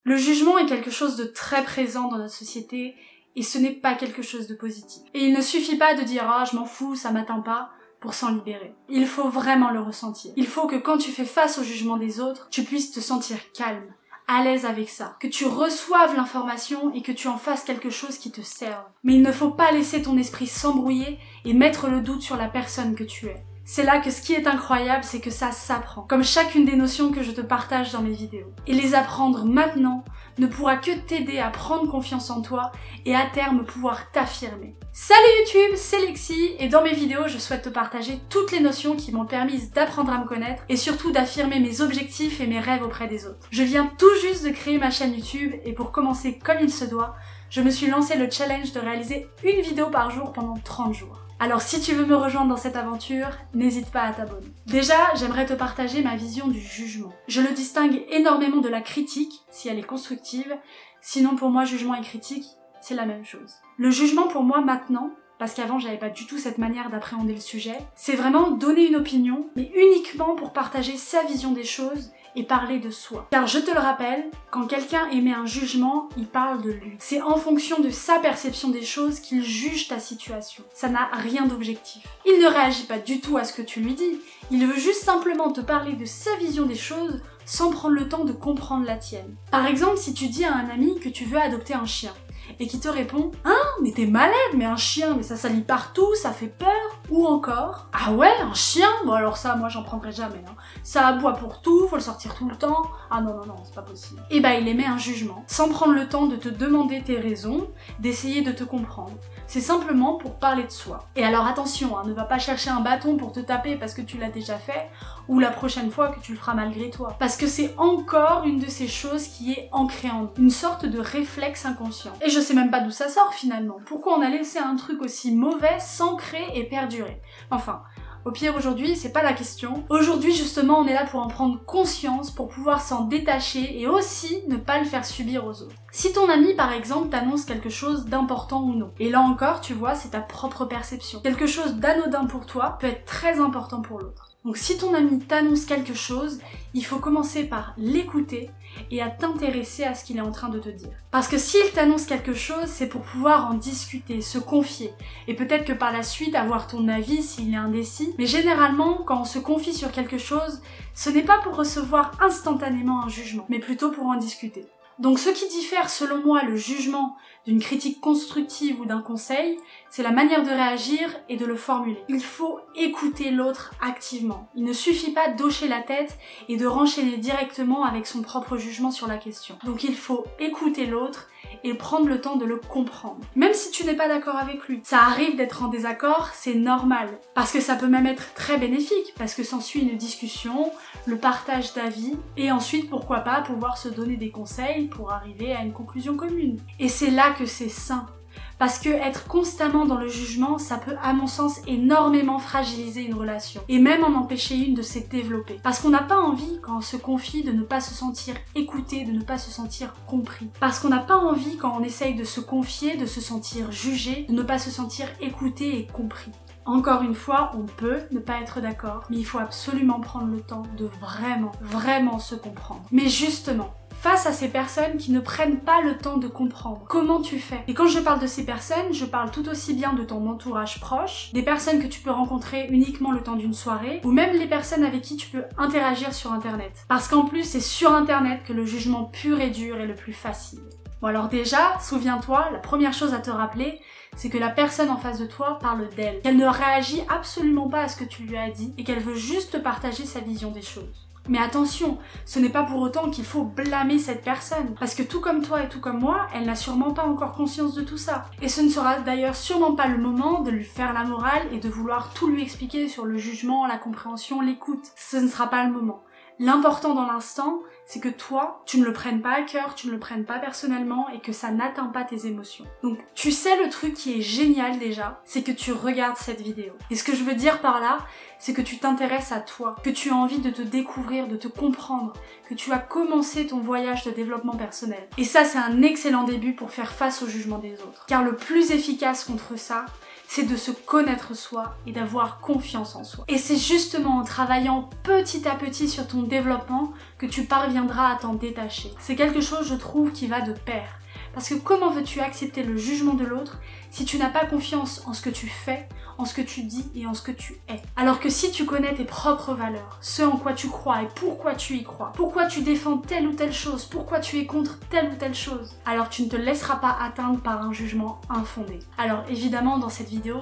Le jugement est quelque chose de très présent dans notre société et ce n'est pas quelque chose de positif. Et il ne suffit pas de dire « Ah, je m'en fous, ça m'atteint pas », pour s'en libérer. Il faut vraiment le ressentir. Il faut que quand tu fais face au jugement des autres, tu puisses te sentir calme, à l'aise avec ça, que tu reçoives l'information et que tu en fasses quelque chose qui te serve. Mais il ne faut pas laisser ton esprit s'embrouiller et mettre le doute sur la personne que tu es. C'est là que ce qui est incroyable, c'est que ça s'apprend, comme chacune des notions que je te partage dans mes vidéos. Et les apprendre maintenant ne pourra que t'aider à prendre confiance en toi et à terme pouvoir t'affirmer. Salut YouTube, c'est Lexi et dans mes vidéos, je souhaite te partager toutes les notions qui m'ont permis d'apprendre à me connaître et surtout d'affirmer mes objectifs et mes rêves auprès des autres. Je viens tout juste de créer ma chaîne YouTube et pour commencer comme il se doit, je me suis lancé le challenge de réaliser une vidéo par jour pendant 30 jours. Alors si tu veux me rejoindre dans cette aventure, n'hésite pas à t'abonner. Déjà, j'aimerais te partager ma vision du jugement. Je le distingue énormément de la critique, si elle est constructive, sinon pour moi jugement et critique, c'est la même chose. Le jugement pour moi maintenant, parce qu'avant j'avais pas du tout cette manière d'appréhender le sujet, c'est vraiment donner une opinion, mais uniquement pour partager sa vision des choses et parler de soi. Car je te le rappelle, quand quelqu'un émet un jugement, il parle de lui. C'est en fonction de sa perception des choses qu'il juge ta situation. Ça n'a rien d'objectif. Il ne réagit pas du tout à ce que tu lui dis, il veut juste simplement te parler de sa vision des choses sans prendre le temps de comprendre la tienne. Par exemple, si tu dis à un ami que tu veux adopter un chien, et qui te répond « Hein, mais t'es malade, mais un chien, mais ça salit partout, ça fait peur !» Ou encore « Ah ouais, un chien ? Bon alors ça, moi j'en prendrai jamais, hein. Ça aboie pour tout, faut le sortir tout le temps. Ah non, non, non, c'est pas possible. » Et bah il émet un jugement, sans prendre le temps de te demander tes raisons, d'essayer de te comprendre. C'est simplement pour parler de soi. Et alors attention, hein, ne va pas chercher un bâton pour te taper parce que tu l'as déjà fait, ou la prochaine fois que tu le feras malgré toi. Parce que c'est encore une de ces choses qui est ancrée en nous, une sorte de réflexe inconscient. Et je sais même pas d'où ça sort finalement. Pourquoi on a laissé un truc aussi mauvais s'ancrer et perdurer? Enfin, au pire aujourd'hui, c'est pas la question. Aujourd'hui justement, on est là pour en prendre conscience, pour pouvoir s'en détacher et aussi ne pas le faire subir aux autres. Si ton ami par exemple t'annonce quelque chose d'important ou non, et là encore tu vois, c'est ta propre perception. Quelque chose d'anodin pour toi peut être très important pour l'autre. Donc si ton ami t'annonce quelque chose, il faut commencer par l'écouter et à t'intéresser à ce qu'il est en train de te dire. Parce que s'il t'annonce quelque chose, c'est pour pouvoir en discuter, se confier, et peut-être que par la suite avoir ton avis s'il est indécis. Mais généralement, quand on se confie sur quelque chose, ce n'est pas pour recevoir instantanément un jugement, mais plutôt pour en discuter. Donc ce qui diffère selon moi le jugement d'une critique constructive ou d'un conseil, c'est la manière de réagir et de le formuler. Il faut écouter l'autre activement. Il ne suffit pas d'hocher la tête et de renchaîner directement avec son propre jugement sur la question. Donc il faut écouter l'autre et prendre le temps de le comprendre. Même si tu n'es pas d'accord avec lui. Ça arrive d'être en désaccord, c'est normal. Parce que ça peut même être très bénéfique, parce que s'ensuit une discussion, le partage d'avis, et ensuite pourquoi pas pouvoir se donner des conseils pour arriver à une conclusion commune. Et c'est là que c'est sain. Parce que être constamment dans le jugement, ça peut à mon sens énormément fragiliser une relation. Et même en empêcher une de se développer. Parce qu'on n'a pas envie, quand on se confie, de ne pas se sentir écouté, de ne pas se sentir compris. Parce qu'on n'a pas envie, quand on essaye de se confier, de se sentir jugé, de ne pas se sentir écouté et compris. Encore une fois, on peut ne pas être d'accord, mais il faut absolument prendre le temps de vraiment se comprendre. Mais justement, face à ces personnes qui ne prennent pas le temps de comprendre, comment tu fais? Et quand je parle de ces personnes, je parle tout aussi bien de ton entourage proche, des personnes que tu peux rencontrer uniquement le temps d'une soirée, ou même les personnes avec qui tu peux interagir sur internet. Parce qu'en plus, c'est sur internet que le jugement pur et dur est le plus facile. Bon alors déjà, souviens-toi, la première chose à te rappeler, c'est que la personne en face de toi parle d'elle, qu'elle ne réagit absolument pas à ce que tu lui as dit et qu'elle veut juste te partager sa vision des choses. Mais attention, ce n'est pas pour autant qu'il faut blâmer cette personne, parce que tout comme toi et tout comme moi, elle n'a sûrement pas encore conscience de tout ça. Et ce ne sera d'ailleurs sûrement pas le moment de lui faire la morale et de vouloir tout lui expliquer sur le jugement, la compréhension, l'écoute. Ce ne sera pas le moment. L'important dans l'instant, c'est que toi, tu ne le prennes pas à cœur, tu ne le prennes pas personnellement et que ça n'atteint pas tes émotions. Donc, tu sais le truc qui est génial déjà, c'est que tu regardes cette vidéo. Et ce que je veux dire par là, c'est que tu t'intéresses à toi, que tu as envie de te découvrir, de te comprendre, que tu as commencé ton voyage de développement personnel. Et ça, c'est un excellent début pour faire face au jugement des autres. Car le plus efficace contre ça, c'est de se connaître soi et d'avoir confiance en soi. Et c'est justement en travaillant petit à petit sur ton développement que tu parviendras à t'en détacher. C'est quelque chose, je trouve, qui va de pair. Parce que comment veux-tu accepter le jugement de l'autre si tu n'as pas confiance en ce que tu fais, en ce que tu dis et en ce que tu es? Alors que si tu connais tes propres valeurs, ce en quoi tu crois et pourquoi tu y crois, pourquoi tu défends telle ou telle chose, pourquoi tu es contre telle ou telle chose, alors tu ne te laisseras pas atteindre par un jugement infondé. Alors évidemment, dans cette vidéo,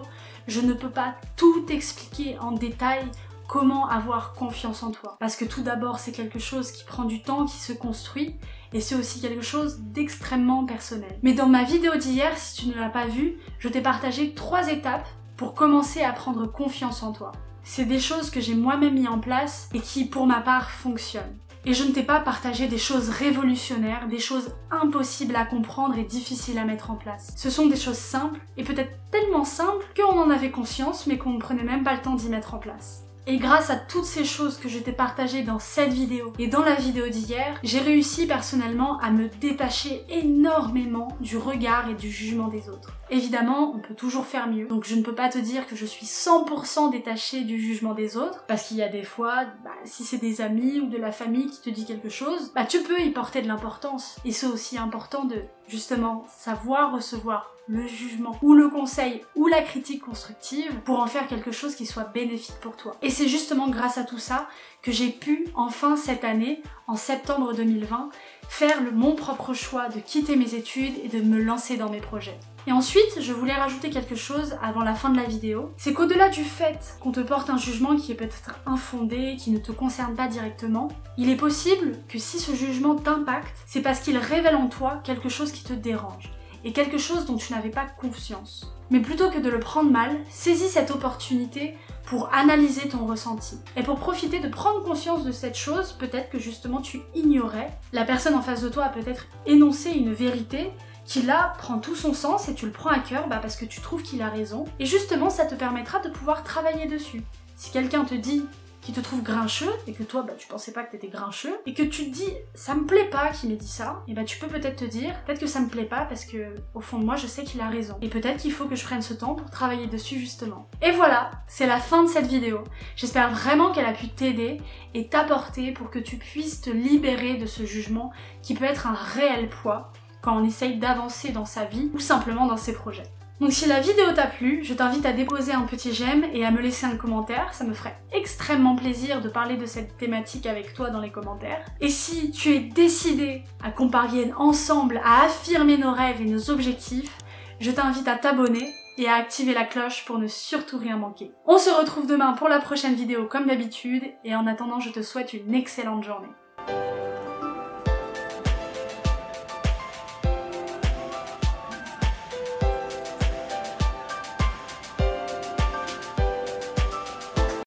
je ne peux pas tout expliquer en détail comment avoir confiance en toi. Parce que tout d'abord, c'est quelque chose qui prend du temps, qui se construit, et c'est aussi quelque chose d'extrêmement personnel. Mais dans ma vidéo d'hier, si tu ne l'as pas vue, je t'ai partagé 3 étapes pour commencer à prendre confiance en toi. C'est des choses que j'ai moi-même mis en place et qui, pour ma part, fonctionnent. Et je ne t'ai pas partagé des choses révolutionnaires, des choses impossibles à comprendre et difficiles à mettre en place. Ce sont des choses simples, et peut-être tellement simples qu'on en avait conscience, mais qu'on ne prenait même pas le temps d'y mettre en place. Et grâce à toutes ces choses que je t'ai partagées dans cette vidéo et dans la vidéo d'hier, j'ai réussi personnellement à me détacher énormément du regard et du jugement des autres. Évidemment, on peut toujours faire mieux, donc je ne peux pas te dire que je suis 100% détachée du jugement des autres, parce qu'il y a des fois, si c'est des amis ou de la famille qui te dit quelque chose, tu peux y porter de l'importance. Et c'est aussi important de, justement, savoir recevoir le jugement ou le conseil ou la critique constructive pour en faire quelque chose qui soit bénéfique pour toi. Et c'est justement grâce à tout ça que j'ai pu enfin cette année, en septembre 2020, faire mon propre choix de quitter mes études et de me lancer dans mes projets. Et ensuite, je voulais rajouter quelque chose avant la fin de la vidéo, c'est qu'au-delà du fait qu'on te porte un jugement qui est peut-être infondé, qui ne te concerne pas directement, il est possible que si ce jugement t'impacte, c'est parce qu'il révèle en toi quelque chose qui te dérange et quelque chose dont tu n'avais pas confiance. Mais plutôt que de le prendre mal, saisis cette opportunité pour analyser ton ressenti et pour profiter de prendre conscience de cette chose, peut-être que justement tu ignorais. La personne en face de toi a peut-être énoncé une vérité qui là prend tout son sens et tu le prends à cœur parce que tu trouves qu'il a raison. Et justement, ça te permettra de pouvoir travailler dessus. Si quelqu'un te dit qu'il te trouve grincheux et que toi tu pensais pas que t'étais grincheux et que tu te dis ça me plaît pas qu'il m'ait dit ça, et tu peux peut-être te dire peut-être que ça me plaît pas parce que au fond de moi je sais qu'il a raison et peut-être qu'il faut que je prenne ce temps pour travailler dessus justement. Et voilà, c'est la fin de cette vidéo. J'espère vraiment qu'elle a pu t'aider et t'apporter pour que tu puisses te libérer de ce jugement qui peut être un réel poids quand on essaye d'avancer dans sa vie ou simplement dans ses projets. Donc si la vidéo t'a plu, je t'invite à déposer un petit j'aime et à me laisser un commentaire, ça me ferait extrêmement plaisir de parler de cette thématique avec toi dans les commentaires. Et si tu es décidé à qu'on parvienne ensemble à affirmer nos rêves et nos objectifs, je t'invite à t'abonner et à activer la cloche pour ne surtout rien manquer. On se retrouve demain pour la prochaine vidéo comme d'habitude et en attendant je te souhaite une excellente journée.